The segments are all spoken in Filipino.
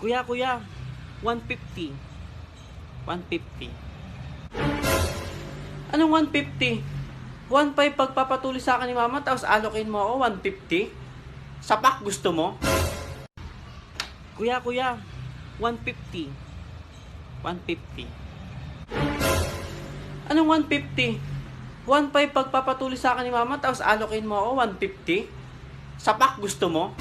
Kuya, 150. 150. Anong 150? 1.5 pagpapatuloy sa akin ni mama, tapos alokin mo ako 150? Sapak gusto mo? Kuya, 150. 150. Anong 150? 1.5 pagpapatuloy sa akin ni mama, tapos alokin mo ako 150? Sapak gusto mo?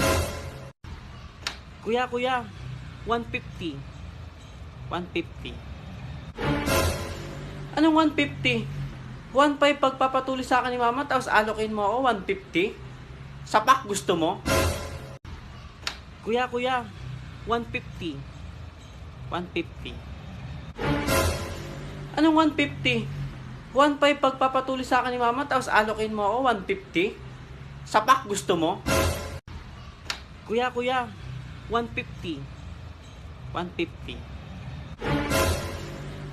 Kuya, 150. 150. Anong 150? 1.5 pagpapatuloy sa akin ni mama, tapos alokin mo ako 150? Sapak gusto mo? Kuya, 150. 150. Anong 150? 1.5 pagpapatuloy sa akin ni mama, tapos alokin mo ako 150? Sapak gusto mo? Kuya, 150. 150.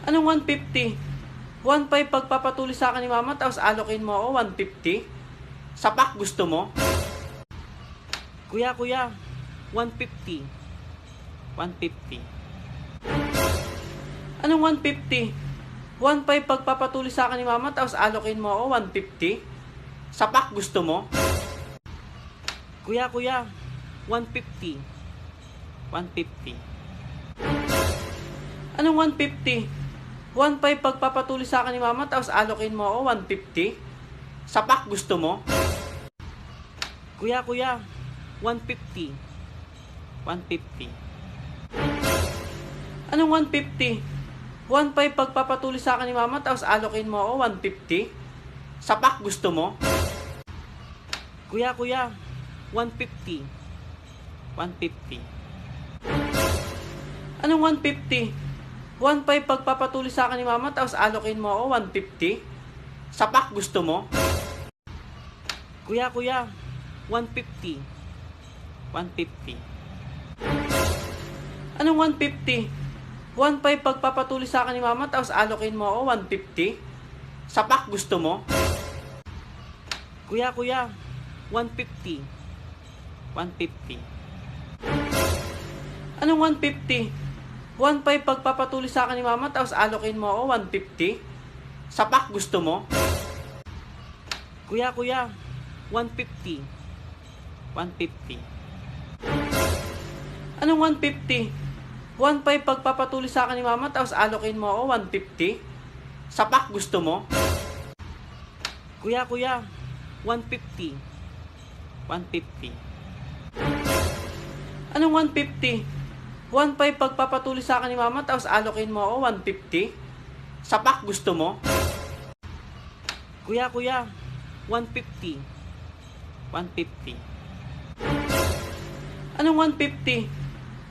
Anong 150? 1.5 pagpapatuloy sa akin ni mama, tapos alokin mo ako 150? Sapak gusto mo? Kuya, 150. 150. Anong 150? 1.5 pagpapatuloy sa akin ni mama, tapos alokin mo ako 150? Sapak gusto mo? Kuya, 150. 150. Anong 150? 1.5 pagpapatuloy sa akin ni mama, tapos alokin mo ako 150? Sapak gusto mo? Kuya, 150. 150. Anong 150? 1.5 pagpapatuloy sa akin ni mama, tapos alokin mo ako 150? Sapak gusto mo? Kuya, 150. 150. Anong 150? 1.5 pagpapatuloy sa akin ni mama, tapos alokin mo ako 150? Sapak gusto mo? Kuya, 150. 150. Anong 150? 1.5 pagpapatuloy sa akin ni mama, tapos alokin mo ako 150? Sapak gusto mo? Kuya, 150. 150. Anong 150? 1.5 pagpapatuloy sa akin ni mama, tapos alokin mo ako 150? Sapak gusto mo? Kuya, 150. 150. Anong 150? 1.5 pagpapatuloy sa akin ni mama, tapos alokin mo ako 150? Sapak gusto mo? Kuya, 150. 150. Anong 150? 1.5 pagpapatuloy sa akin ni mama, tapos alokin mo ako 150? Sapak gusto mo? Kuya, 150. 150. Anong 150?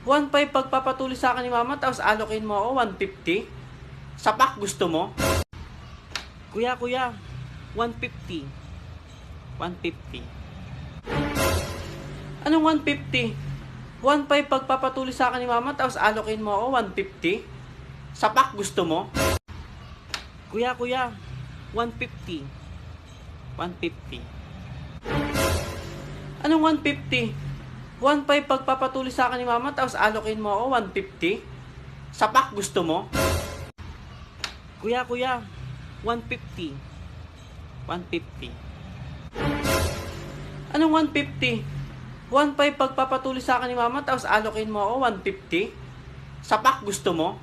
1.5 pagpapatuloy sa akin ni mama, tapos alokin mo ako 150? Sapak gusto mo? Kuya, 150. 150. Anong 150? 1.5 pagpapatuloy sa akin ni mama, tapos alokin mo ako 150? Sapak gusto mo? Kuya, 150. 150. Anong 150? 1.5 pagpapatuloy sa akin ni mama, tapos alokin mo ako 150? Sapak gusto mo? Kuya, 150. 150. Anong 150? 1.5 pagpapatuloy sa akin ni mama, tapos alokin mo ako 150? Sapak gusto mo?